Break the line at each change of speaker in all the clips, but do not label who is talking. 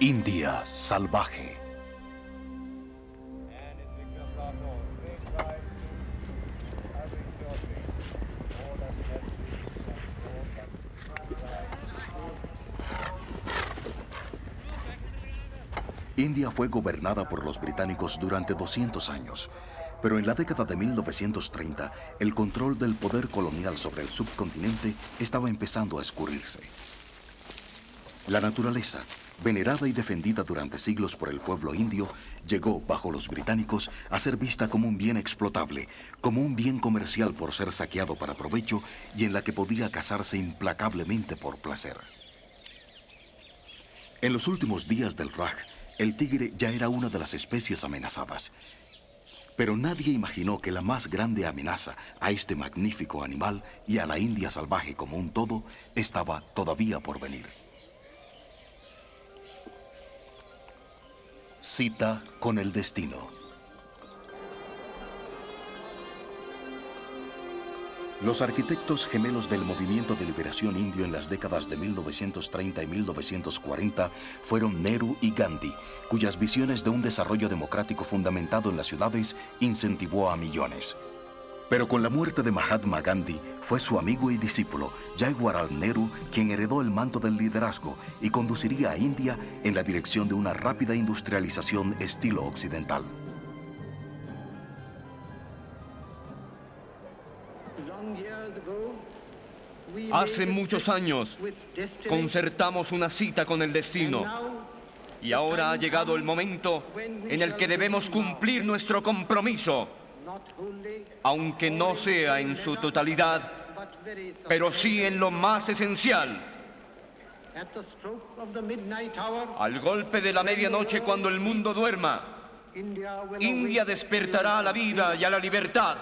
India salvaje. India fue gobernada por los británicos durante 200 años, pero en la década de 1930 el control del poder colonial sobre el subcontinente estaba empezando a escurrirse. La naturaleza, venerada y defendida durante siglos por el pueblo indio, llegó, bajo los británicos, a ser vista como un bien explotable, como un bien comercial por ser saqueado para provecho y en la que podía cazarse implacablemente por placer. En los últimos días del Raj, el tigre ya era una de las especies amenazadas. Pero nadie imaginó que la más grande amenaza a este magnífico animal y a la India salvaje como un todo estaba todavía por venir. Cita con el destino. Los arquitectos gemelos del movimiento de liberación indio en las décadas de 1930 y 1940 fueron Nehru y Gandhi, cuyas visiones de un desarrollo democrático fundamentado en las ciudades incentivó a millones. Pero con la muerte de Mahatma Gandhi, fue su amigo y discípulo, Jawaharlal Nehru, quien heredó el manto del liderazgo y conduciría a India en la dirección de una rápida industrialización estilo occidental.
Hace muchos años concertamos una cita con el destino y ahora ha llegado el momento en el que debemos cumplir nuestro compromiso, aunque no sea en su totalidad, pero sí en lo más esencial. Al golpe de la medianoche, cuando el mundo duerma, India despertará a la vida y a la libertad.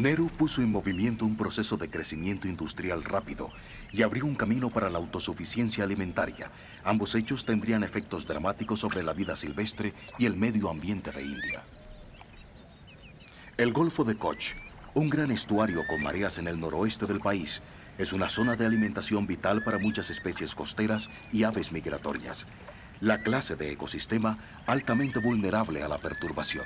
Nehru puso en movimiento un proceso de crecimiento industrial rápido y abrió un camino para la autosuficiencia alimentaria. Ambos hechos tendrían efectos dramáticos sobre la vida silvestre y el medio ambiente de India. El Golfo de Kutch, un gran estuario con mareas en el noroeste del país, es una zona de alimentación vital para muchas especies costeras y aves migratorias. La clase de ecosistema altamente vulnerable a la perturbación.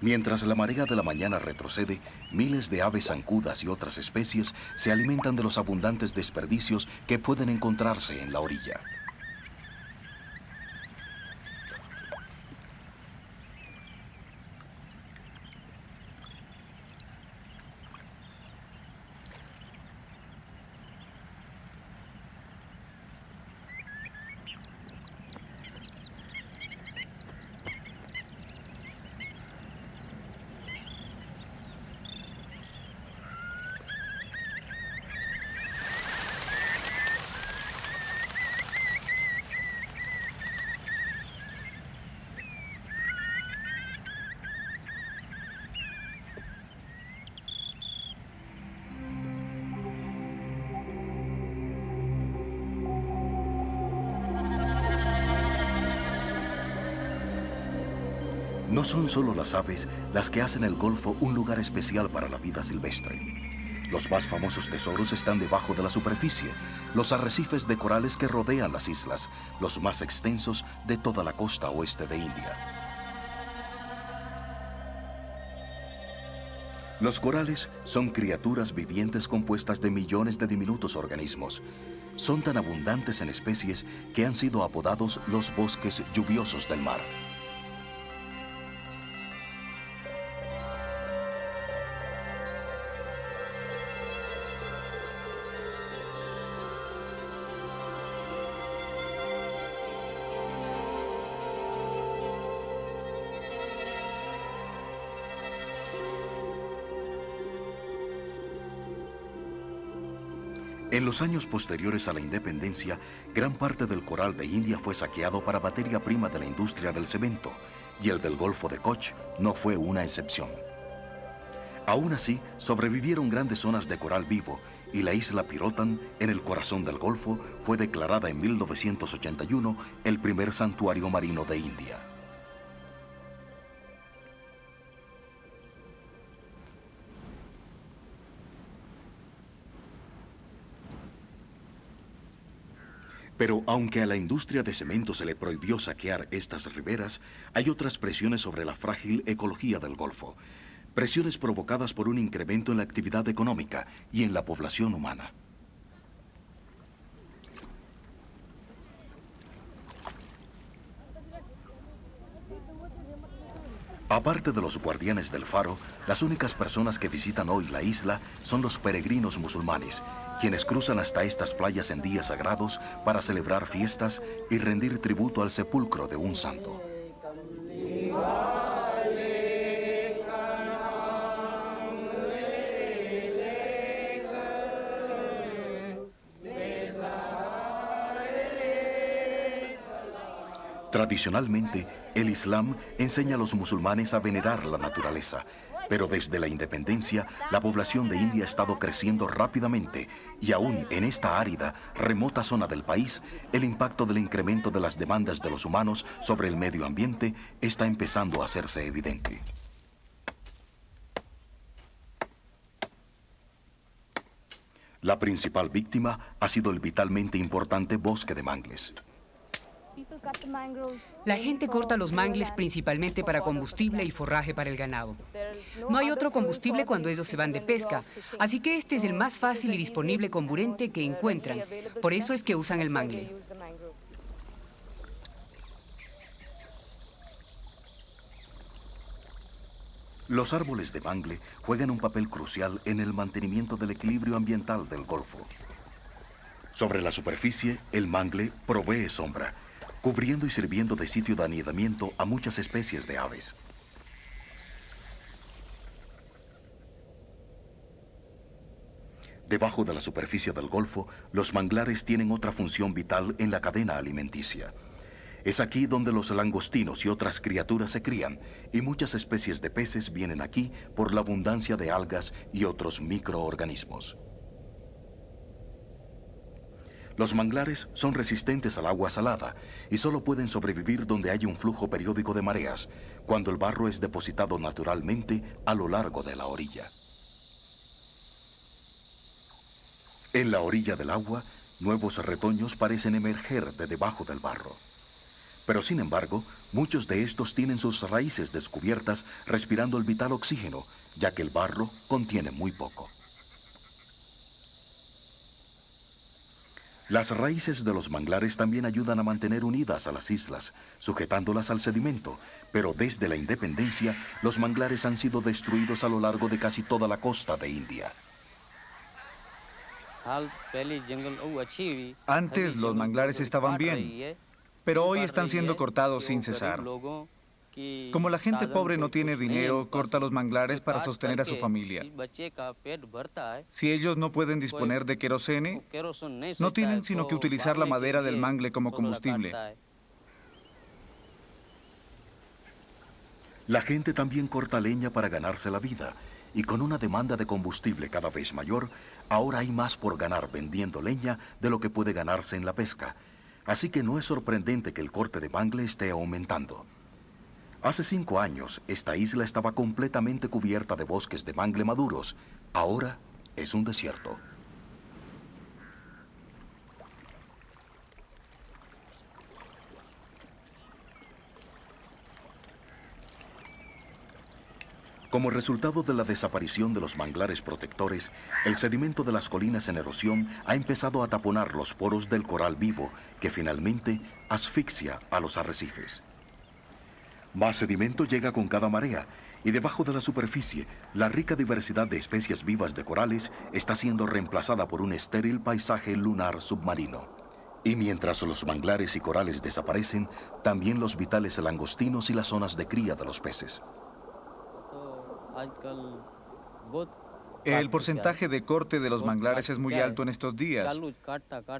Mientras la marea de la mañana retrocede, miles de aves zancudas y otras especies se alimentan de los abundantes desperdicios que pueden encontrarse en la orilla. No son solo las aves las que hacen el Golfo un lugar especial para la vida silvestre. Los más famosos tesoros están debajo de la superficie, los arrecifes de corales que rodean las islas, los más extensos de toda la costa oeste de India. Los corales son criaturas vivientes compuestas de millones de diminutos organismos. Son tan abundantes en especies que han sido apodados los bosques lluviosos del mar. En los años posteriores a la independencia, gran parte del coral de India fue saqueado para materia prima de la industria del cemento, y el del Golfo de Koch no fue una excepción. Aún así, sobrevivieron grandes zonas de coral vivo, y la isla Pirotan, en el corazón del Golfo, fue declarada en 1981 el primer santuario marino de India. Pero aunque a la industria de cemento se le prohibió saquear estas riberas, hay otras presiones sobre la frágil ecología del Golfo. Presiones provocadas por un incremento en la actividad económica y en la población humana. Aparte de los guardianes del faro, las únicas personas que visitan hoy la isla son los peregrinos musulmanes, quienes cruzan hasta estas playas en días sagrados para celebrar fiestas y rendir tributo al sepulcro de un santo. Tradicionalmente, el Islam enseña a los musulmanes a venerar la naturaleza, pero desde la independencia, la población de India ha estado creciendo rápidamente y aún en esta árida, remota zona del país, el impacto del incremento de las demandas de los humanos sobre el medio ambiente está empezando a hacerse evidente. La principal víctima ha sido el vitalmente importante bosque de mangles.
La gente corta los mangles principalmente para combustible y forraje para el ganado. No hay otro combustible cuando ellos se van de pesca, así que este es el más fácil y disponible comburente que encuentran. Por eso es que usan el mangle.
Los árboles de mangle juegan un papel crucial en el mantenimiento del equilibrio ambiental del Golfo. Sobre la superficie, el mangle provee sombra, cubriendo y sirviendo de sitio de anidamiento a muchas especies de aves. Debajo de la superficie del Golfo, los manglares tienen otra función vital en la cadena alimenticia. Es aquí donde los langostinos y otras criaturas se crían, y muchas especies de peces vienen aquí por la abundancia de algas y otros microorganismos. Los manglares son resistentes al agua salada y solo pueden sobrevivir donde hay un flujo periódico de mareas, cuando el barro es depositado naturalmente a lo largo de la orilla. En la orilla del agua, nuevos retoños parecen emerger de debajo del barro. Pero sin embargo, muchos de estos tienen sus raíces descubiertas respirando el vital oxígeno, ya que el barro contiene muy poco. Las raíces de los manglares también ayudan a mantener unidas a las islas, sujetándolas al sedimento, pero desde la independencia, los manglares han sido destruidos a lo largo de casi toda la costa de India.
Antes los manglares estaban bien, pero hoy están siendo cortados sin cesar. Como la gente pobre no tiene dinero, corta los manglares para sostener a su familia. Si ellos no pueden disponer de querosene, no tienen sino que utilizar la madera del mangle como combustible.
La gente también corta leña para ganarse la vida, y con una demanda de combustible cada vez mayor, ahora hay más por ganar vendiendo leña de lo que puede ganarse en la pesca. Así que no es sorprendente que el corte de mangle esté aumentando. Hace 5 años, esta isla estaba completamente cubierta de bosques de mangle maduros. Ahora es un desierto. Como resultado de la desaparición de los manglares protectores, el sedimento de las colinas en erosión ha empezado a taponar los poros del coral vivo, que finalmente asfixia a los arrecifes. Más sedimento llega con cada marea, y debajo de la superficie, la rica diversidad de especies vivas de corales está siendo reemplazada por un estéril paisaje lunar submarino. Y mientras los manglares y corales desaparecen, también los vitales langostinos y las zonas de cría de los peces.
El porcentaje de corte de los manglares es muy alto en estos días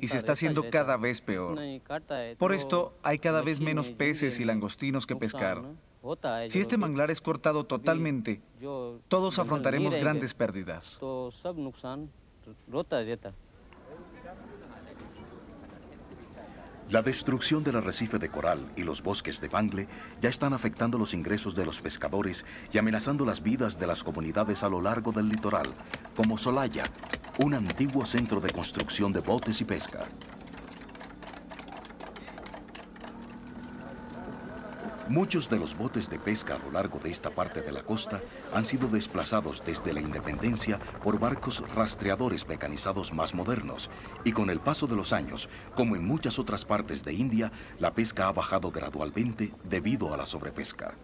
y se está haciendo cada vez peor. Por esto, hay cada vez menos peces y langostinos que pescar. Si este manglar es cortado totalmente, todos afrontaremos grandes pérdidas.
La destrucción del arrecife de coral y los bosques de mangle ya están afectando los ingresos de los pescadores y amenazando las vidas de las comunidades a lo largo del litoral, como Solaya, un antiguo centro de construcción de botes y pesca. Muchos de los botes de pesca a lo largo de esta parte de la costa han sido desplazados desde la independencia por barcos rastreadores mecanizados más modernos, y con el paso de los años, como en muchas otras partes de India, la pesca ha bajado gradualmente debido a la sobrepesca.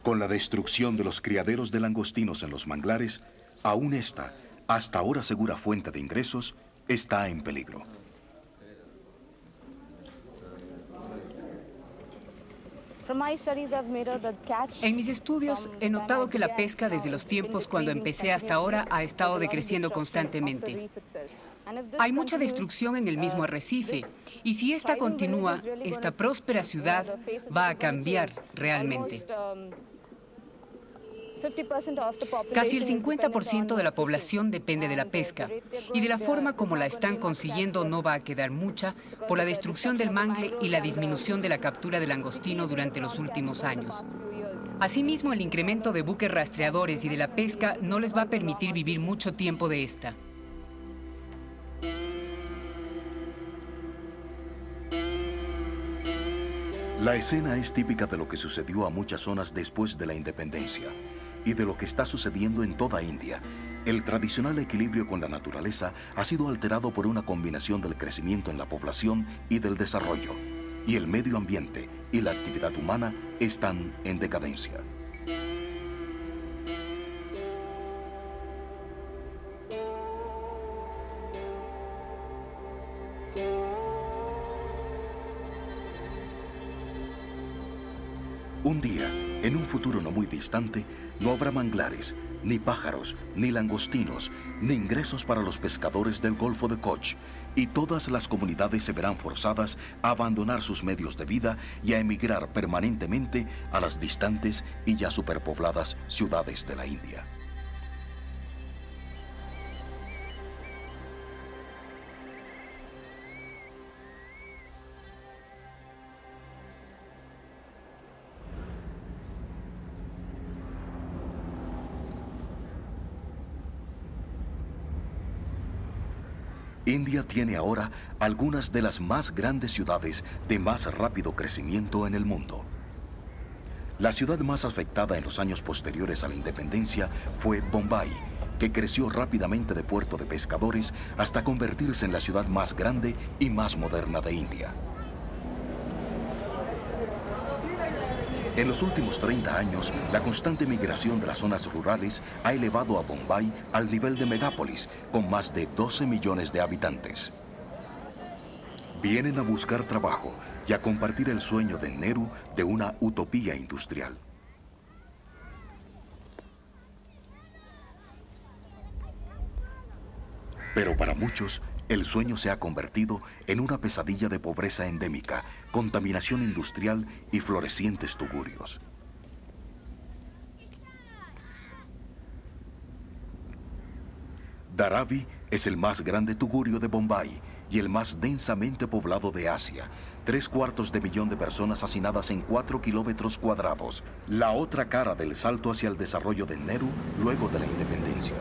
Con la destrucción de los criaderos de langostinos en los manglares, aún esta, hasta ahora segura fuente de ingresos, está en peligro.
En mis estudios he notado que la pesca desde los tiempos cuando empecé hasta ahora ha estado decreciendo constantemente. Hay mucha destrucción en el mismo arrecife, y si esta continúa, esta próspera ciudad va a cambiar realmente. Casi el 50% de la población depende de la pesca, y de la forma como la están consiguiendo no va a quedar mucha por la destrucción del mangle y la disminución de la captura de langostino durante los últimos años. Asimismo, el incremento de buques rastreadores y de la pesca no les va a permitir vivir mucho tiempo de esta.
La escena es típica de lo que sucedió a muchas zonas después de la independencia y de lo que está sucediendo en toda India. El tradicional equilibrio con la naturaleza ha sido alterado por una combinación del crecimiento en la población y del desarrollo, y el medio ambiente y la actividad humana están en decadencia. Un día, en un futuro no muy distante, no habrá manglares, ni pájaros, ni langostinos, ni ingresos para los pescadores del Golfo de Kutch, y todas las comunidades se verán forzadas a abandonar sus medios de vida y a emigrar permanentemente a las distantes y ya superpobladas ciudades de la India. India tiene ahora algunas de las más grandes ciudades de más rápido crecimiento en el mundo. La ciudad más afectada en los años posteriores a la independencia fue Bombay, que creció rápidamente de puerto de pescadores hasta convertirse en la ciudad más grande y más moderna de India. En los últimos 30 años, la constante migración de las zonas rurales ha elevado a Bombay al nivel de megápolis, con más de 12 millones de habitantes. Vienen a buscar trabajo y a compartir el sueño de Nehru de una utopía industrial. Pero para muchos, el sueño se ha convertido en una pesadilla de pobreza endémica, contaminación industrial y florecientes tugurios. Dharavi es el más grande tugurio de Bombay y el más densamente poblado de Asia. 3/4 de millón de personas hacinadas en 4 kilómetros cuadrados. La otra cara del salto hacia el desarrollo de Nehru luego de la independencia.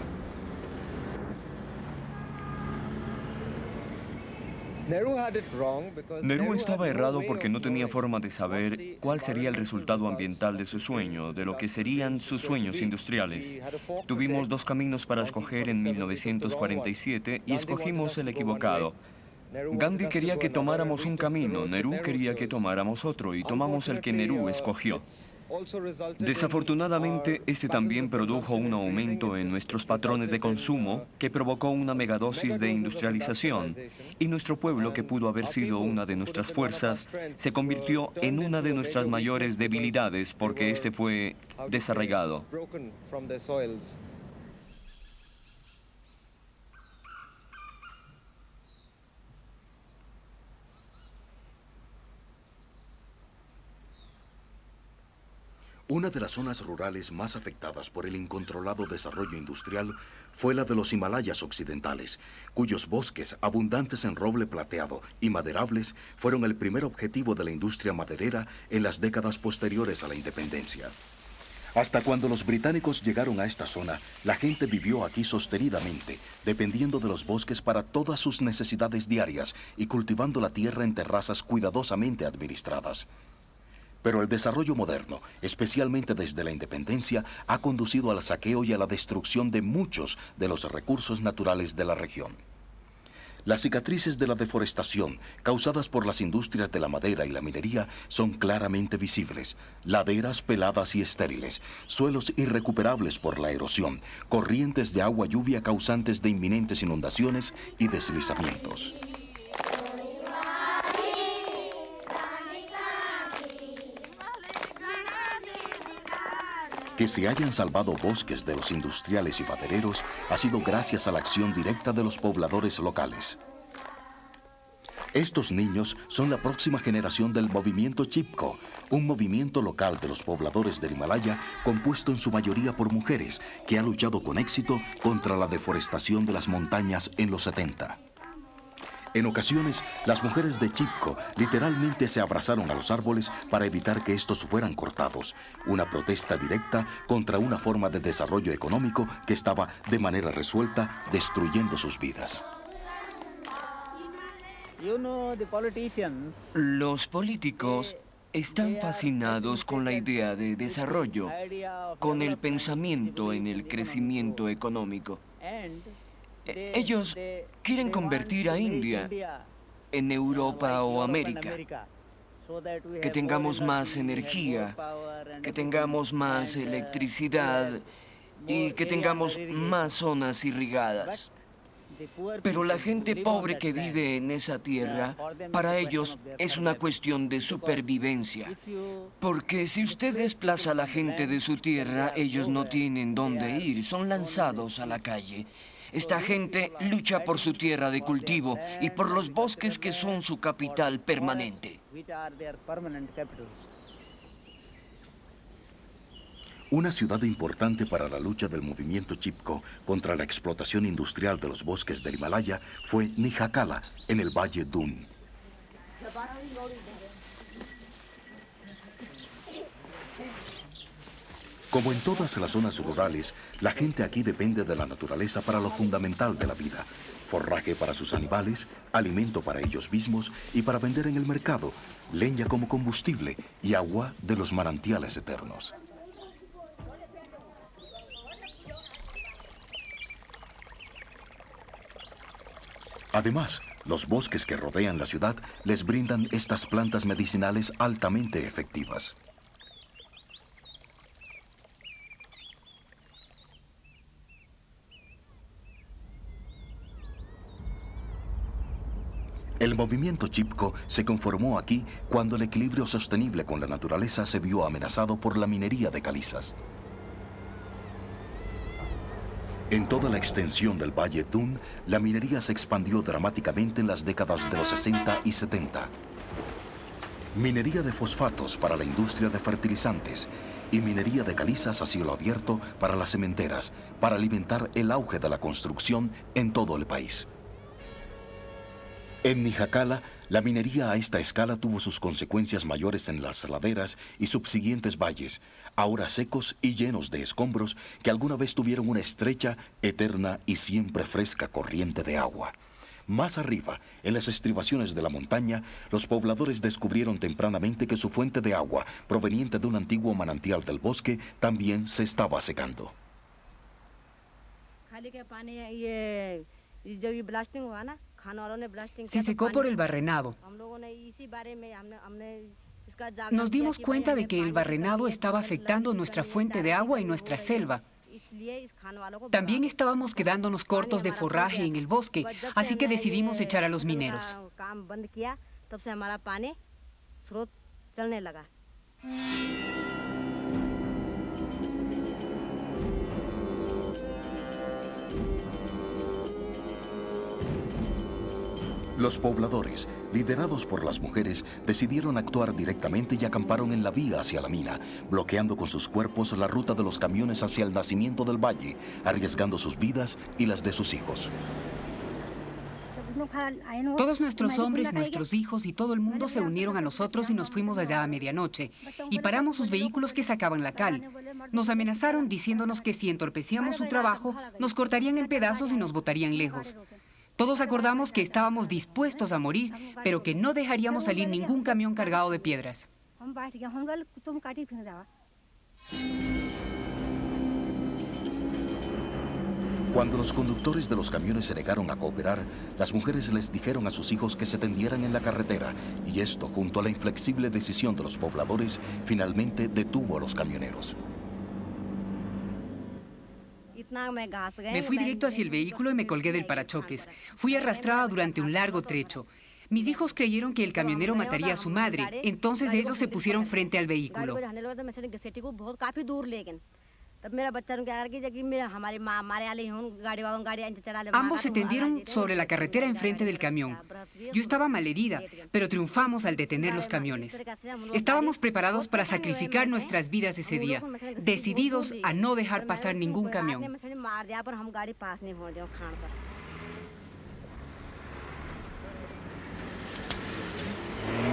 Nehru estaba errado porque no tenía forma de saber cuál sería el resultado ambiental de su sueño, de lo que serían sus sueños industriales. Tuvimos dos caminos para escoger en 1947 y escogimos el equivocado. Gandhi quería que tomáramos un camino, Nehru quería que tomáramos otro y tomamos el que Nehru escogió. Desafortunadamente, este también produjo un aumento en nuestros patrones de consumo que provocó una megadosis de industrialización y nuestro pueblo, que pudo haber sido una de nuestras fuerzas, se convirtió en una de nuestras mayores debilidades porque este fue desarraigado.
Una de las zonas rurales más afectadas por el incontrolado desarrollo industrial fue la de los Himalayas occidentales, cuyos bosques, abundantes en roble plateado y maderables, fueron el primer objetivo de la industria maderera en las décadas posteriores a la independencia. Hasta cuando los británicos llegaron a esta zona, la gente vivió aquí sostenidamente, dependiendo de los bosques para todas sus necesidades diarias y cultivando la tierra en terrazas cuidadosamente administradas. Pero el desarrollo moderno, especialmente desde la independencia, ha conducido al saqueo y a la destrucción de muchos de los recursos naturales de la región. Las cicatrices de la deforestación, causadas por las industrias de la madera y la minería, son claramente visibles. Laderas peladas y estériles, suelos irrecuperables por la erosión, corrientes de agua lluvia causantes de inminentes inundaciones y deslizamientos. Que se hayan salvado bosques de los industriales y madereros ha sido gracias a la acción directa de los pobladores locales. Estos niños son la próxima generación del movimiento Chipko, un movimiento local de los pobladores del Himalaya compuesto en su mayoría por mujeres que ha luchado con éxito contra la deforestación de las montañas en los 70. En ocasiones, las mujeres de Chipko literalmente se abrazaron a los árboles para evitar que estos fueran cortados, una protesta directa contra una forma de desarrollo económico que estaba de manera resuelta destruyendo sus vidas.
Los políticos están fascinados con la idea de desarrollo, con el pensamiento en el crecimiento económico. Ellos quieren convertir a India en Europa o América, que tengamos más energía, que tengamos más electricidad y que tengamos más zonas irrigadas. Pero la gente pobre que vive en esa tierra, para ellos es una cuestión de supervivencia. Porque si usted desplaza a la gente de su tierra, ellos no tienen dónde ir, son lanzados a la calle. Esta gente lucha por su tierra de cultivo y por los bosques que son su capital permanente.
Una ciudad importante para la lucha del movimiento Chipko contra la explotación industrial de los bosques del Himalaya fue Nijacala, en el Valle Dun. Como en todas las zonas rurales, la gente aquí depende de la naturaleza para lo fundamental de la vida. Forraje para sus animales, alimento para ellos mismos y para vender en el mercado, leña como combustible y agua de los manantiales eternos. Además, los bosques que rodean la ciudad les brindan estas plantas medicinales altamente efectivas. El movimiento Chipko se conformó aquí cuando el equilibrio sostenible con la naturaleza se vio amenazado por la minería de calizas. En toda la extensión del Valle Dun, la minería se expandió dramáticamente en las décadas de los 60 y 70. Minería de fosfatos para la industria de fertilizantes y minería de calizas a cielo abierto para las cementeras, para alimentar el auge de la construcción en todo el país. En Nijacala, la minería a esta escala tuvo sus consecuencias mayores en las laderas y subsiguientes valles, ahora secos y llenos de escombros que alguna vez tuvieron una estrecha, eterna y siempre fresca corriente de agua. Más arriba, en las estribaciones de la montaña, los pobladores descubrieron tempranamente que su fuente de agua, proveniente de un antiguo manantial del bosque, también se estaba secando.
Se secó por el barrenado. Nos dimos cuenta de que el barrenado estaba afectando nuestra fuente de agua y nuestra selva. También estábamos quedándonos cortos de forraje en el bosque, así que decidimos echar a los mineros.
Los pobladores, liderados por las mujeres, decidieron actuar directamente y acamparon en la vía hacia la mina, bloqueando con sus cuerpos la ruta de los camiones hacia el nacimiento del valle, arriesgando sus vidas y las de sus hijos.
Todos nuestros hombres, nuestros hijos y todo el mundo se unieron a nosotros y nos fuimos allá a medianoche. Y paramos sus vehículos que sacaban la cal. Nos amenazaron diciéndonos que si entorpecíamos su trabajo, nos cortarían en pedazos y nos botarían lejos. Todos acordamos que estábamos dispuestos a morir, pero que no dejaríamos salir ningún camión cargado de piedras.
Cuando los conductores de los camiones se negaron a cooperar, las mujeres les dijeron a sus hijos que se tendieran en la carretera, y esto, junto a la inflexible decisión de los pobladores, finalmente detuvo a los camioneros.
Me fui directo hacia el vehículo y me colgué del parachoques. Fui arrastrada durante un largo trecho. Mis hijos creyeron que el camionero mataría a su madre, entonces ellos se pusieron frente al vehículo. Ambos se tendieron sobre la carretera enfrente del camión. Yo estaba malherida, pero triunfamos al detener los camiones. Estábamos preparados para sacrificar nuestras vidas ese día, decididos a no dejar pasar ningún camión.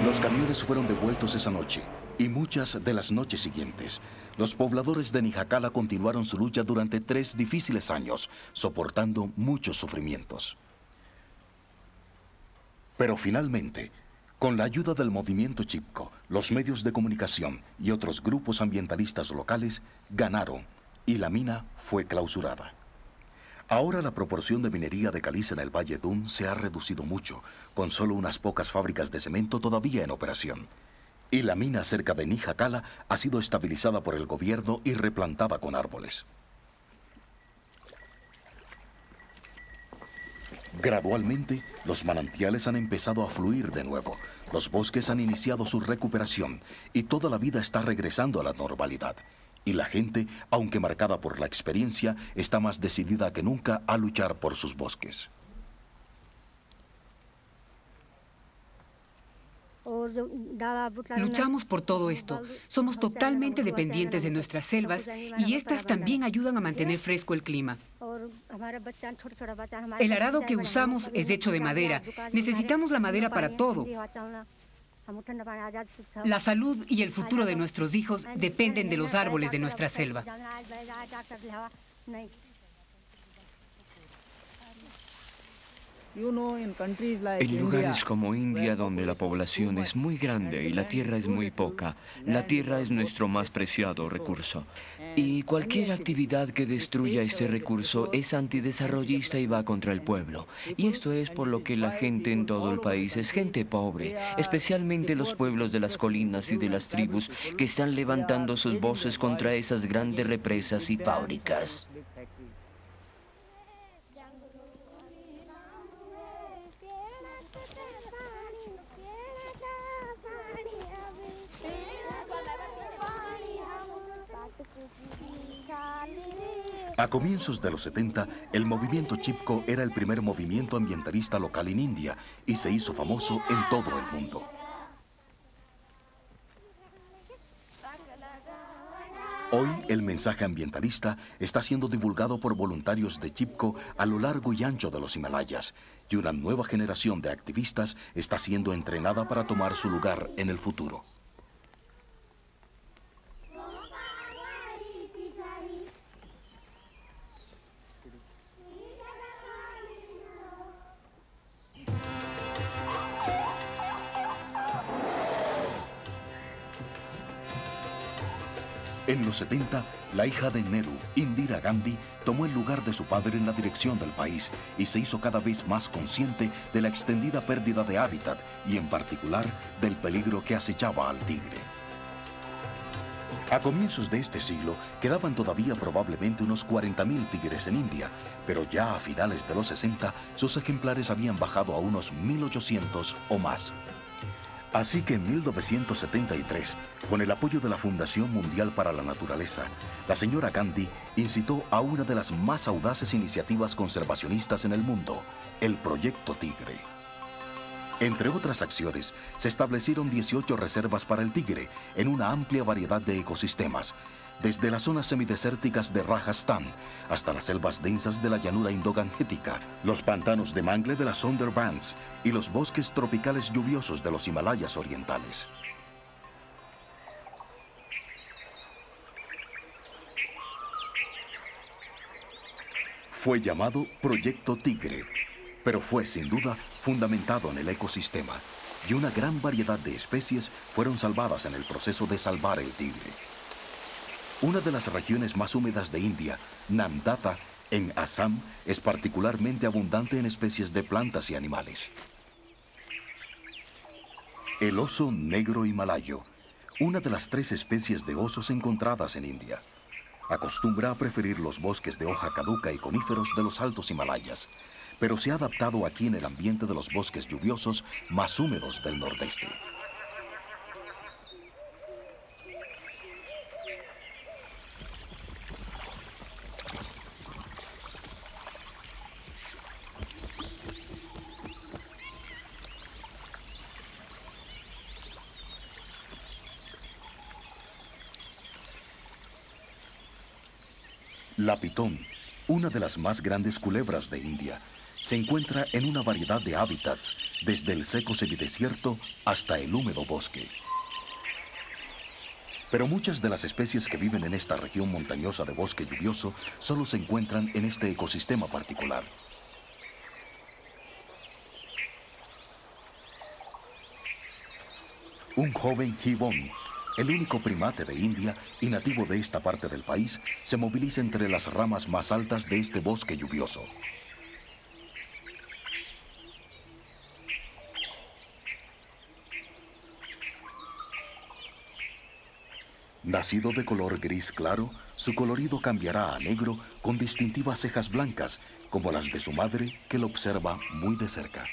Los camiones fueron devueltos esa noche y muchas de las noches siguientes. Los pobladores de Nijacala continuaron su lucha durante 3 difíciles años, soportando muchos sufrimientos. Pero finalmente, con la ayuda del movimiento Chipko, los medios de comunicación y otros grupos ambientalistas locales ganaron y la mina fue clausurada. Ahora la proporción de minería de caliza en el Valle Dun se ha reducido mucho, con solo unas pocas fábricas de cemento todavía en operación. Y la mina cerca de Nijacala ha sido estabilizada por el gobierno y replantada con árboles. Gradualmente, los manantiales han empezado a fluir de nuevo, los bosques han iniciado su recuperación y toda la vida está regresando a la normalidad. Y la gente, aunque marcada por la experiencia, está más decidida que nunca a luchar por sus bosques.
Luchamos por todo esto. Somos totalmente dependientes de nuestras selvas y estas también ayudan a mantener fresco el clima. El arado que usamos es hecho de madera. Necesitamos la madera para todo. La salud y el futuro de nuestros hijos dependen de los árboles de nuestra selva.
En lugares como India, donde la población es muy grande y la tierra es muy poca, la tierra es nuestro más preciado recurso. Y cualquier actividad que destruya este recurso es antidesarrollista y va contra el pueblo. Y esto es por lo que la gente en todo el país es gente pobre, especialmente los pueblos de las colinas y de las tribus que están levantando sus voces contra esas grandes represas y fábricas.
A comienzos de los 70, el movimiento Chipko era el primer movimiento ambientalista local en India y se hizo famoso en todo el mundo. Hoy, el mensaje ambientalista está siendo divulgado por voluntarios de Chipko a lo largo y ancho de los Himalayas, y una nueva generación de activistas está siendo entrenada para tomar su lugar en el futuro. En los 70, la hija de Nehru, Indira Gandhi, tomó el lugar de su padre en la dirección del país y se hizo cada vez más consciente de la extendida pérdida de hábitat y, en particular, del peligro que acechaba al tigre. A comienzos de este siglo, quedaban todavía probablemente unos 40.000 tigres en India, pero ya a finales de los 60, sus ejemplares habían bajado a unos 1.800 o más. Así que en 1973, con el apoyo de la Fundación Mundial para la Naturaleza, la señora Gandhi incitó a una de las más audaces iniciativas conservacionistas en el mundo, el Proyecto Tigre. Entre otras acciones, se establecieron 18 reservas para el tigre en una amplia variedad de ecosistemas, desde las zonas semidesérticas de Rajasthan hasta las selvas densas de la llanura indogangetica, los pantanos de mangle de las Sundarbans y los bosques tropicales lluviosos de los Himalayas orientales. Fue llamado Proyecto Tigre, pero fue sin duda fundamentado en el ecosistema, y una gran variedad de especies fueron salvadas en el proceso de salvar el tigre. Una de las regiones más húmedas de India, Namdata, en Assam, es particularmente abundante en especies de plantas y animales. El oso negro himalayo, una de las 3 especies de osos encontradas en India, acostumbra a preferir los bosques de hoja caduca y coníferos de los altos Himalayas, pero se ha adaptado aquí en el ambiente de los bosques lluviosos más húmedos del nordeste. La pitón, una de las más grandes culebras de India, se encuentra en una variedad de hábitats, desde el seco semidesierto hasta el húmedo bosque. Pero muchas de las especies que viven en esta región montañosa de bosque lluvioso solo se encuentran en este ecosistema particular. Un joven gibón, el único primate de India y nativo de esta parte del país, se moviliza entre las ramas más altas de este bosque lluvioso. Nacido de color gris claro, su colorido cambiará a negro con distintivas cejas blancas, como las de su madre, que lo observa muy de cerca.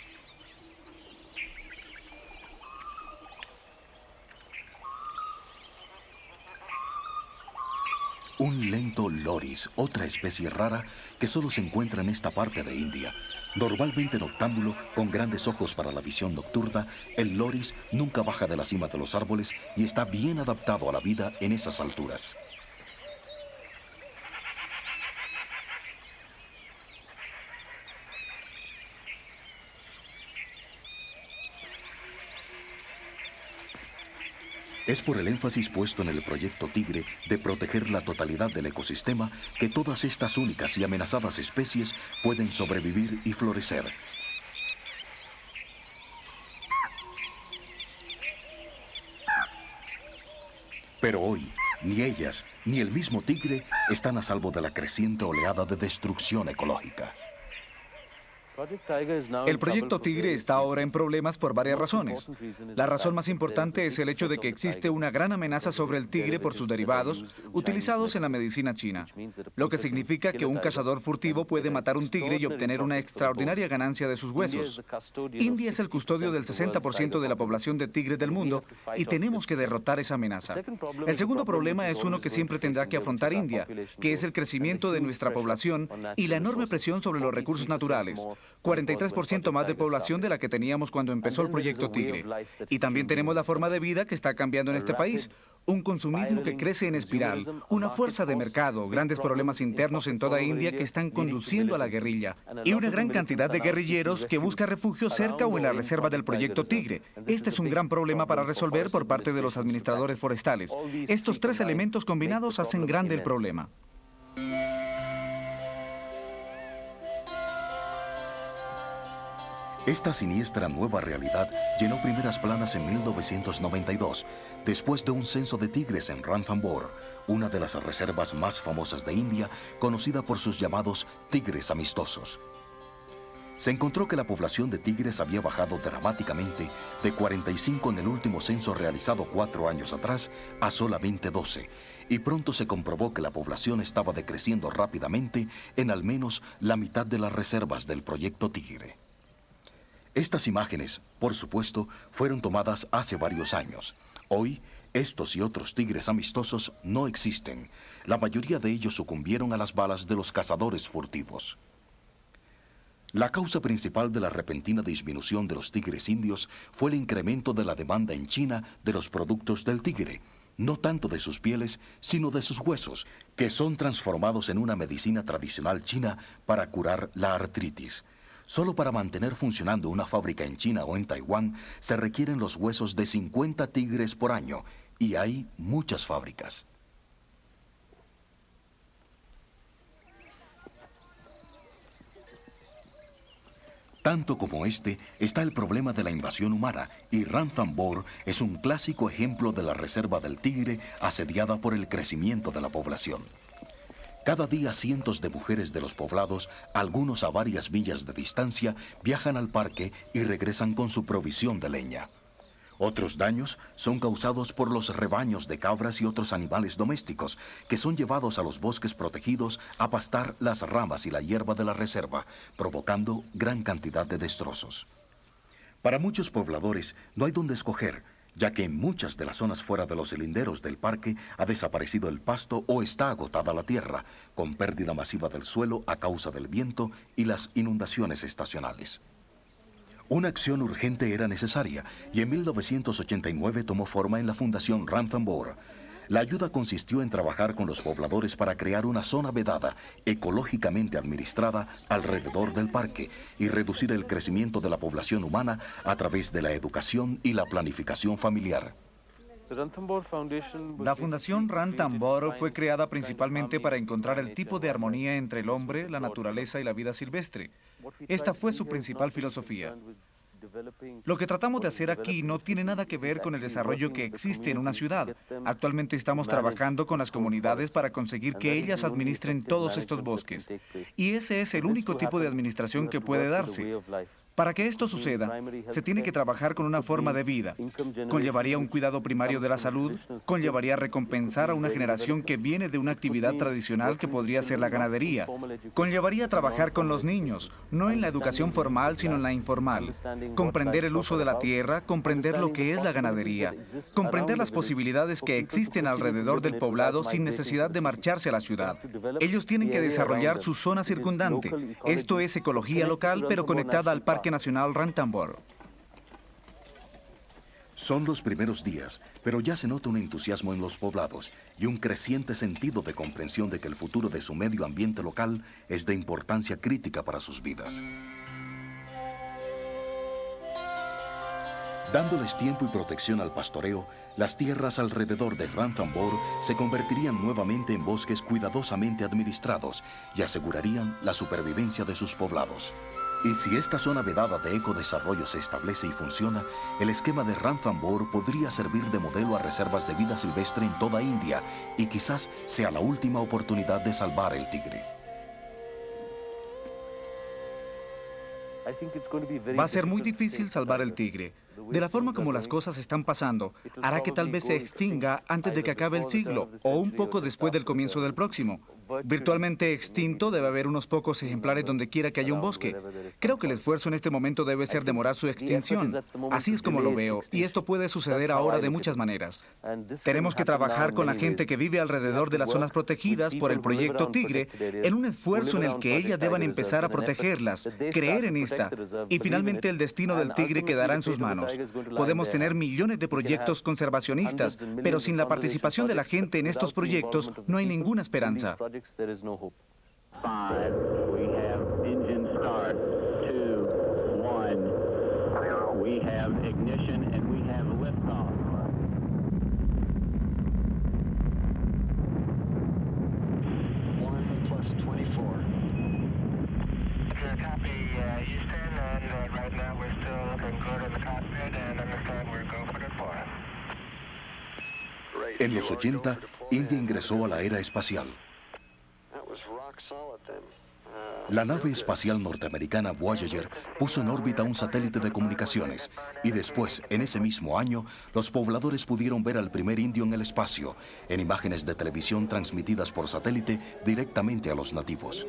Un lento loris, otra especie rara que solo se encuentra en esta parte de India. Normalmente noctámbulo, con grandes ojos para la visión nocturna, el loris nunca baja de la cima de los árboles y está bien adaptado a la vida en esas alturas. Es por el énfasis puesto en el Proyecto Tigre de proteger la totalidad del ecosistema que todas estas únicas y amenazadas especies pueden sobrevivir y florecer. Pero hoy, ni ellas ni el mismo tigre están a salvo de la creciente oleada de destrucción ecológica.
El Proyecto Tigre está ahora en problemas por varias razones. La razón más importante es el hecho de que existe una gran amenaza sobre el tigre por sus derivados utilizados en la medicina china, lo que significa que un cazador furtivo puede matar un tigre y obtener una extraordinaria ganancia de sus huesos. India es el custodio del 60% de la población de tigres del mundo y tenemos que derrotar esa amenaza. El segundo problema es uno que siempre tendrá que afrontar India, que es el crecimiento de nuestra población y la enorme presión sobre los recursos naturales. 43% más de población de la que teníamos cuando empezó el Proyecto Tigre. Y también tenemos la forma de vida que está cambiando en este país. Un consumismo que crece en espiral, una fuerza de mercado, grandes problemas internos en toda India que están conduciendo a la guerrilla. Y una gran cantidad de guerrilleros que buscan refugio cerca o en la reserva del Proyecto Tigre. Este es un gran problema para resolver por parte de los administradores forestales. Estos 3 elementos combinados hacen grande el problema.
Esta siniestra nueva realidad llenó primeras planas en 1992, después de un censo de tigres en Ranthambore, una de las reservas más famosas de India, conocida por sus llamados tigres amistosos. Se encontró que la población de tigres había bajado dramáticamente de 45 en el último censo realizado 4 años atrás a solamente 12, y pronto se comprobó que la población estaba decreciendo rápidamente en al menos la mitad de las reservas del proyecto Tigre. Estas imágenes, por supuesto, fueron tomadas hace varios años. Hoy, estos y otros tigres amistosos no existen. La mayoría de ellos sucumbieron a las balas de los cazadores furtivos. La causa principal de la repentina disminución de los tigres indios fue el incremento de la demanda en China de los productos del tigre, no tanto de sus pieles, sino de sus huesos, que son transformados en una medicina tradicional china para curar la artritis. Solo para mantener funcionando una fábrica en China o en Taiwán se requieren los huesos de 50 tigres por año, y hay muchas fábricas. Tanto como este está el problema de la invasión humana, y Ranthambore es un clásico ejemplo de la reserva del tigre asediada por el crecimiento de la población. Cada día cientos de mujeres de los poblados, algunos a varias millas de distancia, viajan al parque y regresan con su provisión de leña. Otros daños son causados por los rebaños de cabras y otros animales domésticos que son llevados a los bosques protegidos a pastar las ramas y la hierba de la reserva, provocando gran cantidad de destrozos. Para muchos pobladores no hay dónde escoger, ya que en muchas de las zonas fuera de los linderos del parque ha desaparecido el pasto o está agotada la tierra, con pérdida masiva del suelo a causa del viento y las inundaciones estacionales. Una acción urgente era necesaria y en 1989 tomó forma en la Fundación Ranthambore. La ayuda consistió en trabajar con los pobladores para crear una zona vedada, ecológicamente administrada alrededor del parque y reducir el crecimiento de la población humana a través de la educación y la planificación familiar.
La Fundación Ranthambore fue creada principalmente para encontrar el tipo de armonía entre el hombre, la naturaleza y la vida silvestre. Esta fue su principal filosofía. Lo que tratamos de hacer aquí no tiene nada que ver con el desarrollo que existe en una ciudad. Actualmente estamos trabajando con las comunidades para conseguir que ellas administren todos estos bosques. Y ese es el único tipo de administración que puede darse. Para que esto suceda, se tiene que trabajar con una forma de vida. Conllevaría un cuidado primario de la salud, conllevaría recompensar a una generación que viene de una actividad tradicional que podría ser la ganadería. Conllevaría trabajar con los niños, no en la educación formal, sino en la informal. Comprender el uso de la tierra, comprender lo que es la ganadería, comprender las posibilidades que existen alrededor del poblado sin necesidad de marcharse a la ciudad. Ellos tienen que desarrollar su zona circundante. Esto es ecología local, pero conectada al Parque Nacional Ranthambore.
Son los primeros días, pero ya se nota un entusiasmo en los poblados y un creciente sentido de comprensión de que el futuro de su medio ambiente local es de importancia crítica para sus vidas. Dándoles tiempo y protección al pastoreo, las tierras alrededor de Ranthambore se convertirían nuevamente en bosques cuidadosamente administrados y asegurarían la supervivencia de sus poblados. Y si esta zona vedada de ecodesarrollo se establece y funciona, el esquema de Ranthambore podría servir de modelo a reservas de vida silvestre en toda India y quizás sea la última oportunidad de salvar el tigre.
Va a ser muy difícil salvar el tigre. De la forma como las cosas están pasando, hará que tal vez se extinga antes de que acabe el siglo o un poco después del comienzo del próximo. Virtualmente extinto, debe haber unos pocos ejemplares donde quiera que haya un bosque. Creo que el esfuerzo en este momento debe ser demorar su extinción. Así es como lo veo, y esto puede suceder ahora de muchas maneras. Tenemos que trabajar con la gente que vive alrededor de las zonas protegidas por el proyecto Tigre en un esfuerzo en el que ellas deban empezar a protegerlas, creer en esta, y finalmente el destino del tigre quedará en sus manos. Podemos tener millones de proyectos conservacionistas, pero sin la participación de la gente en estos proyectos no hay ninguna esperanza.
5, we have engine start, 2, 1, we have ignition and we have liftoff. 1 plus 24. Copy, Houston, and right now we're
En los 80, India ingresó a la era espacial. La nave espacial norteamericana Voyager puso en órbita un satélite de comunicaciones y después, en ese mismo año, los pobladores pudieron ver al primer indio en el espacio, en imágenes de televisión transmitidas por satélite directamente a los nativos.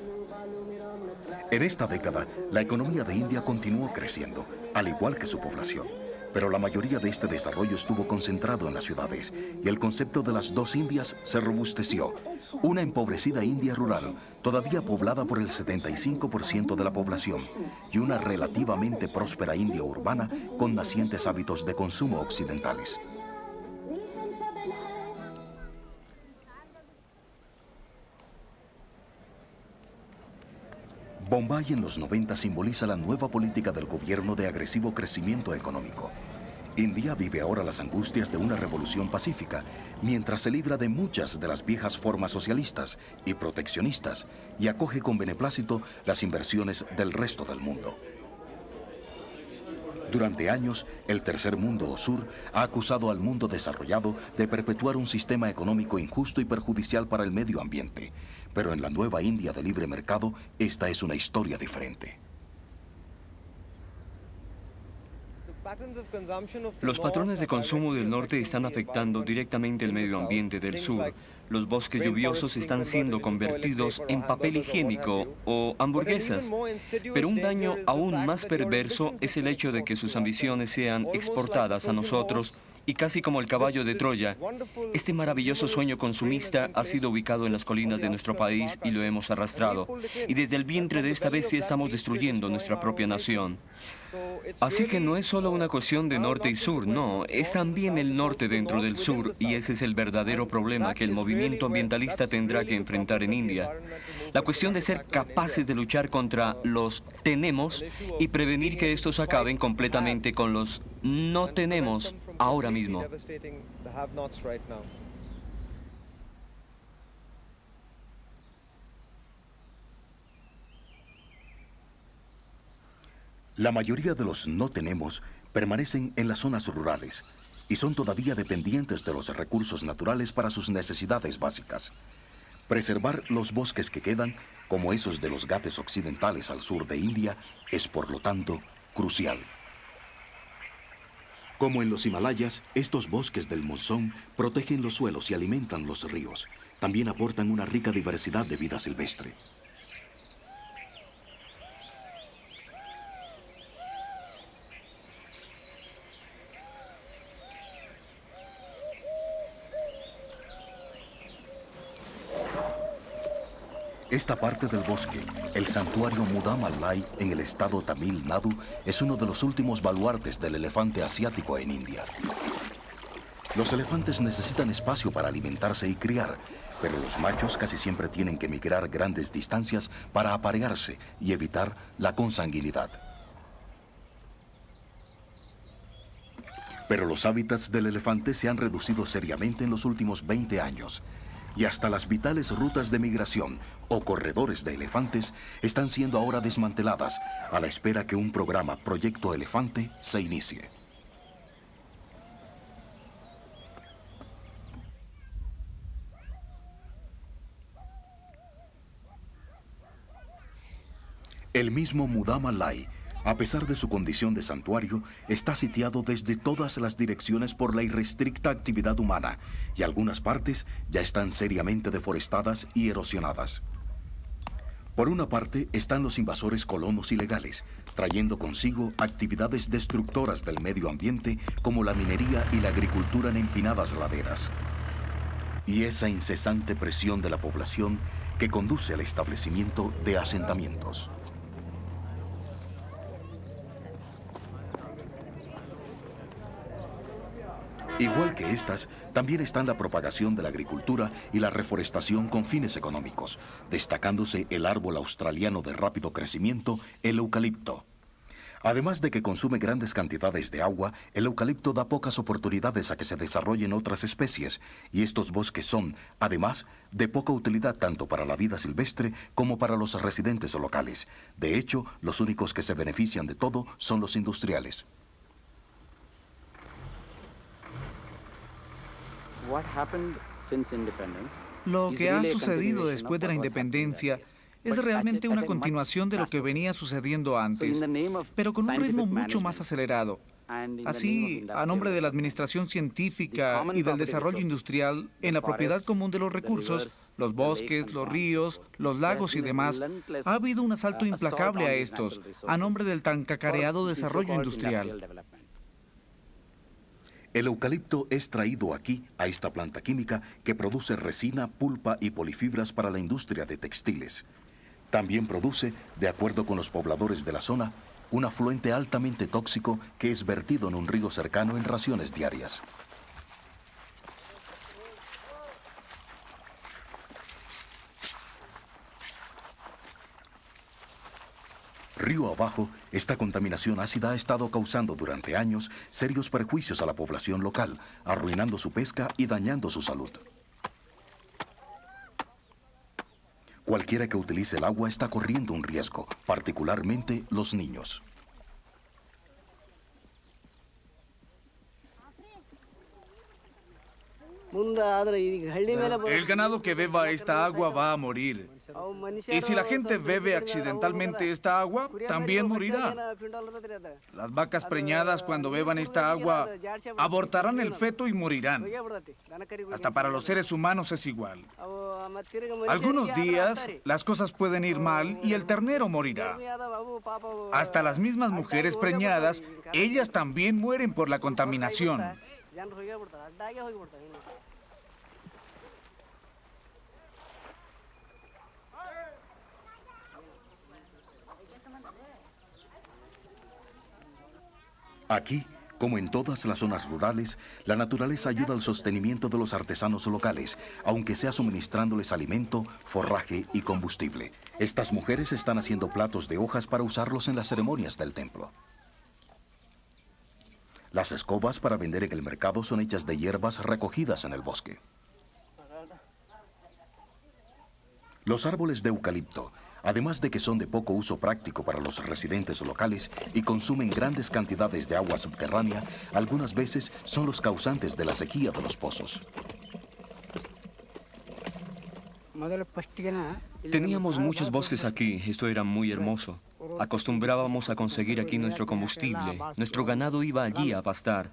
En esta década, la economía de India continuó creciendo, al igual que su población. Pero la mayoría de este desarrollo estuvo concentrado en las ciudades y el concepto de las dos Indias se robusteció. Una empobrecida India rural, todavía poblada por el 75% de la población, y una relativamente próspera India urbana con nacientes hábitos de consumo occidentales. Bombay en los 90 simboliza la nueva política del gobierno de agresivo crecimiento económico. India vive ahora las angustias de una revolución pacífica, mientras se libra de muchas de las viejas formas socialistas y proteccionistas y acoge con beneplácito las inversiones del resto del mundo. Durante años, el tercer mundo o sur ha acusado al mundo desarrollado de perpetuar un sistema económico injusto y perjudicial para el medio ambiente. Pero en la nueva India de libre mercado, esta es una historia diferente.
Los patrones de consumo del norte están afectando directamente el medio ambiente del sur. Los bosques lluviosos están siendo convertidos en papel higiénico o hamburguesas. Pero un daño aún más perverso es el hecho de que sus ambiciones sean exportadas a nosotros y casi como el caballo de Troya. Este maravilloso sueño consumista ha sido ubicado en las colinas de nuestro país y lo hemos arrastrado. Y desde el vientre de esta bestia estamos destruyendo nuestra propia nación. Así que no es solo una cuestión de norte y sur, no, es también el norte dentro del sur, y ese es el verdadero problema que el movimiento ambientalista tendrá que enfrentar en India. La cuestión de ser capaces de luchar contra los tenemos y prevenir que estos acaben completamente con los no tenemos ahora mismo.
La mayoría de los no tenemos permanecen en las zonas rurales y son todavía dependientes de los recursos naturales para sus necesidades básicas. Preservar los bosques que quedan, como esos de los Ghats occidentales al sur de India, es por lo tanto crucial. Como en los Himalayas, estos bosques del monzón protegen los suelos y alimentan los ríos. También aportan una rica diversidad de vida silvestre. Esta parte del bosque, el santuario Mudamalai en el estado Tamil Nadu, es uno de los últimos baluartes del elefante asiático en India. Los elefantes necesitan espacio para alimentarse y criar, pero los machos casi siempre tienen que migrar grandes distancias para aparearse y evitar la consanguinidad. Pero los hábitats del elefante se han reducido seriamente en los últimos 20 años. Y hasta las vitales rutas de migración o corredores de elefantes están siendo ahora desmanteladas a la espera que un programa Proyecto Elefante se inicie. El mismo Mudamalai, a pesar de su condición de santuario, está sitiado desde todas las direcciones por la irrestricta actividad humana y algunas partes ya están seriamente deforestadas y erosionadas. Por una parte están los invasores colonos ilegales, trayendo consigo actividades destructoras del medio ambiente como la minería y la agricultura en empinadas laderas. Y esa incesante presión de la población que conduce al establecimiento de asentamientos. Igual que estas, también están la propagación de la agricultura y la reforestación con fines económicos, destacándose el árbol australiano de rápido crecimiento, el eucalipto. Además de que consume grandes cantidades de agua, el eucalipto da pocas oportunidades a que se desarrollen otras especies, y estos bosques son, además, de poca utilidad tanto para la vida silvestre como para los residentes locales. De hecho, los únicos que se benefician de todo son los industriales.
Lo que ha sucedido después de la independencia es realmente una continuación de lo que venía sucediendo antes, pero con un ritmo mucho más acelerado. Así, a nombre de la administración científica y del desarrollo industrial, en la propiedad común de los recursos, los bosques, los ríos, los lagos y demás, ha habido un asalto implacable a estos, a nombre del tan cacareado desarrollo industrial.
El eucalipto es traído aquí, a esta planta química, que produce resina, pulpa y polifibras para la industria de textiles. También produce, de acuerdo con los pobladores de la zona, un afluente altamente tóxico que es vertido en un río cercano en raciones diarias. Río abajo, esta contaminación ácida ha estado causando durante años serios perjuicios a la población local, arruinando su pesca y dañando su salud. Cualquiera que utilice el agua está corriendo un riesgo, particularmente los niños.
El ganado que beba esta agua va a morir. Y si la gente bebe accidentalmente esta agua, también morirá. Las vacas preñadas, cuando beban esta agua, abortarán el feto y morirán. Hasta para los seres humanos es igual. Algunos días, las cosas pueden ir mal y el ternero morirá. Hasta las mismas mujeres preñadas, ellas también mueren por la contaminación.
Aquí, como en todas las zonas rurales, la naturaleza ayuda al sostenimiento de los artesanos locales, aunque sea suministrándoles alimento, forraje y combustible. Estas mujeres están haciendo platos de hojas para usarlos en las ceremonias del templo. Las escobas para vender en el mercado son hechas de hierbas recogidas en el bosque. Los árboles de eucalipto, además de que son de poco uso práctico para los residentes locales y consumen grandes cantidades de agua subterránea, algunas veces son los causantes de la sequía de los pozos.
Teníamos muchos bosques aquí, esto era muy hermoso. Acostumbrábamos a conseguir aquí nuestro combustible, nuestro ganado iba allí a pastar.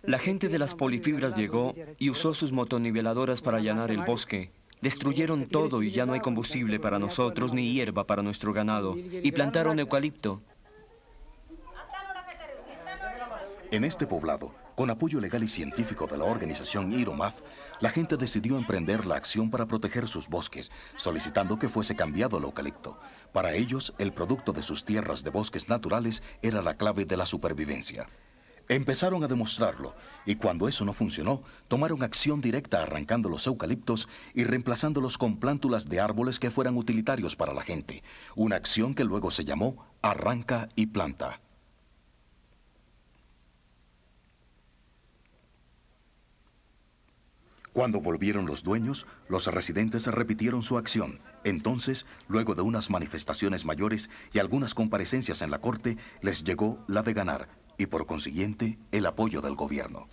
La gente de las polifibras llegó y usó sus motoniveladoras para allanar el bosque. Destruyeron todo y ya no hay combustible para nosotros ni hierba para nuestro ganado. Y plantaron eucalipto.
En este poblado, con apoyo legal y científico de la organización IROMAF, la gente decidió emprender la acción para proteger sus bosques, solicitando que fuese cambiado el eucalipto. Para ellos, el producto de sus tierras de bosques naturales era la clave de la supervivencia. Empezaron a demostrarlo, y cuando eso no funcionó, tomaron acción directa arrancando los eucaliptos y reemplazándolos con plántulas de árboles que fueran utilitarios para la gente. Una acción que luego se llamó Arranca y Planta. Cuando volvieron los dueños, los residentes repitieron su acción. Entonces, luego de unas manifestaciones mayores y algunas comparecencias en la corte, les llegó la de ganar y, por consiguiente, el apoyo del gobierno.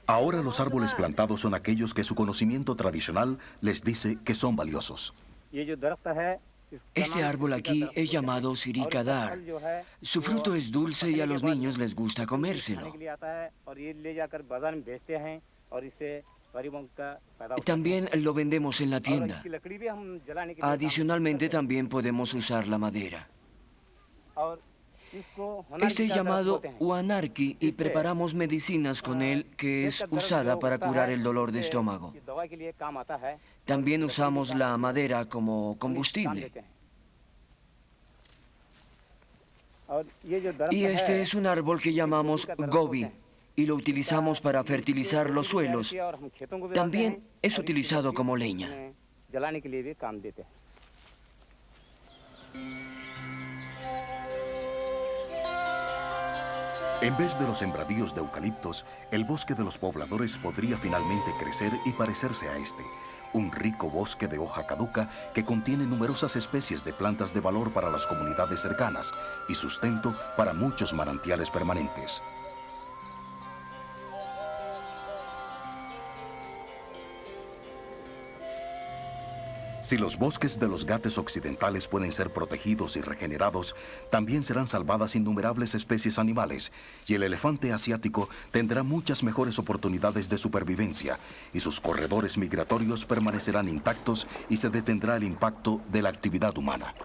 Ahora los árboles plantados son aquellos que su conocimiento tradicional les dice que son valiosos.
Este árbol aquí es llamado siricadar. Su fruto es dulce y a los niños les gusta comérselo. También lo vendemos en la tienda. Adicionalmente, también podemos usar la madera. Este es llamado huanarqui y preparamos medicinas con él que es usada para curar el dolor de estómago. También usamos la madera como combustible. Y este es un árbol que llamamos gobi y lo utilizamos para fertilizar los suelos. También es utilizado como leña.
En vez de los sembradíos de eucaliptos, el bosque de los pobladores podría finalmente crecer y parecerse a este. Un rico bosque de hoja caduca que contiene numerosas especies de plantas de valor para las comunidades cercanas y sustento para muchos manantiales permanentes. Si los bosques de los Ghates occidentales pueden ser protegidos y regenerados, también serán salvadas innumerables especies animales y el elefante asiático tendrá muchas mejores oportunidades de supervivencia y sus corredores migratorios permanecerán intactos y se detendrá el impacto de la actividad humana.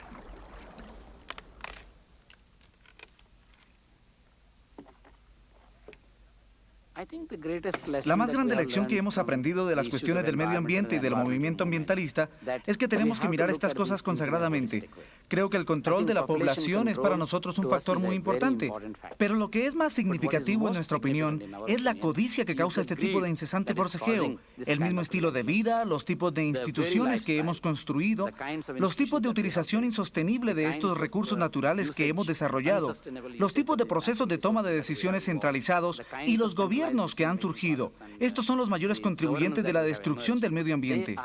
La más grande lección que hemos aprendido de las cuestiones del medio ambiente y del movimiento ambientalista es que tenemos que mirar estas cosas consagradamente. Creo que el control de la población es para nosotros un factor muy importante, pero lo que es más significativo en nuestra opinión es la codicia que causa este tipo de incesante forcejeo, el mismo estilo de vida, los tipos de instituciones que hemos construido, los tipos de utilización insostenible de estos recursos naturales que hemos desarrollado, los tipos de procesos de toma de decisiones centralizados y los gobiernos que han surgido. Estos son los mayores contribuyentes de la destrucción del medio ambiente.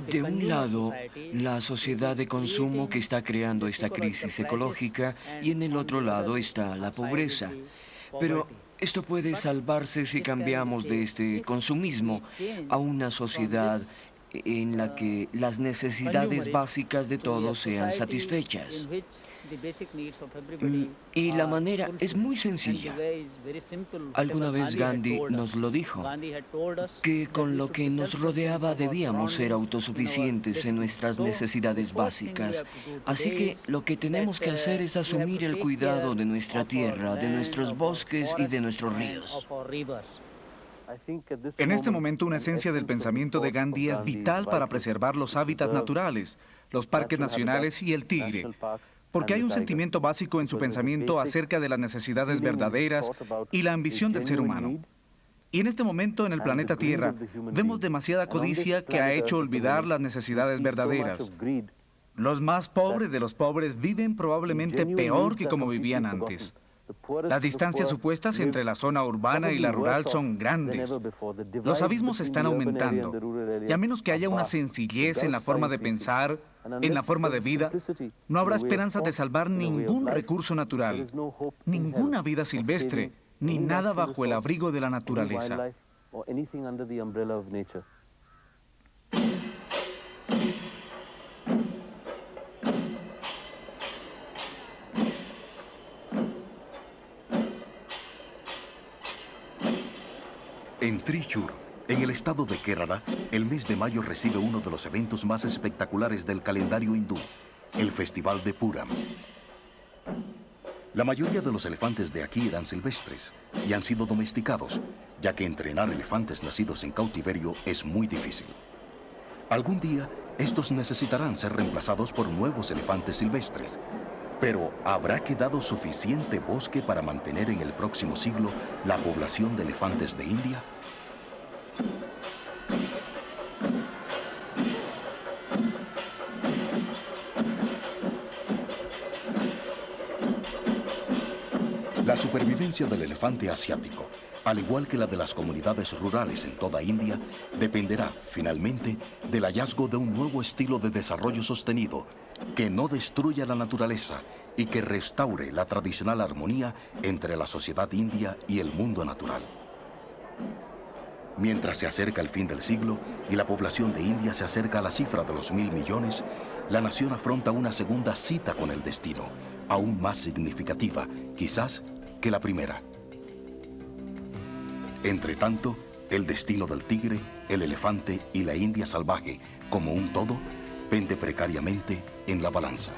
De un lado, la sociedad de consumo que está creando esta crisis ecológica y en el otro lado está la pobreza. Pero esto puede salvarse si cambiamos de este consumismo a una sociedad en la que las necesidades básicas de todos sean satisfechas. Y la manera es muy sencilla. Alguna vez Gandhi nos lo dijo, que con lo que nos rodeaba debíamos ser autosuficientes en nuestras necesidades básicas. Así que lo que tenemos que hacer es asumir el cuidado de nuestra tierra, de nuestros bosques y de nuestros ríos.
En este momento, una esencia del pensamiento de Gandhi es vital para preservar los hábitats naturales, los parques nacionales y el tigre, porque hay un sentimiento básico en su pensamiento acerca de las necesidades verdaderas y la ambición del ser humano. Y en este momento en el planeta Tierra vemos demasiada codicia que ha hecho olvidar las necesidades verdaderas. Los más pobres de los pobres viven probablemente peor que como vivían antes. Las distancias supuestas entre la zona urbana y la rural son grandes. Los abismos están aumentando. Y a menos que haya una sencillez en la forma de pensar, en la forma de vida, no habrá esperanza de salvar ningún recurso natural, ninguna vida silvestre, ni nada bajo el abrigo de la naturaleza.
En Trishur, en el estado de Kerala, el mes de mayo recibe uno de los eventos más espectaculares del calendario hindú, el Festival de Puram. La mayoría de los elefantes de aquí eran silvestres y han sido domesticados, ya que entrenar elefantes nacidos en cautiverio es muy difícil. Algún día, estos necesitarán ser reemplazados por nuevos elefantes silvestres. Pero, ¿habrá quedado suficiente bosque para mantener en el próximo siglo la población de elefantes de India? La supervivencia del elefante asiático, al igual que la de las comunidades rurales en toda India, dependerá, finalmente, del hallazgo de un nuevo estilo de desarrollo sostenido que no destruya la naturaleza y que restaure la tradicional armonía entre la sociedad india y el mundo natural. Mientras se acerca el fin del siglo y la población de India se acerca a la cifra de los 1.000 millones, la nación afronta una segunda cita con el destino, aún más significativa, quizás, que la primera. Entre tanto, el destino del tigre, el elefante y la India salvaje, como un todo, pende precariamente en la balanza.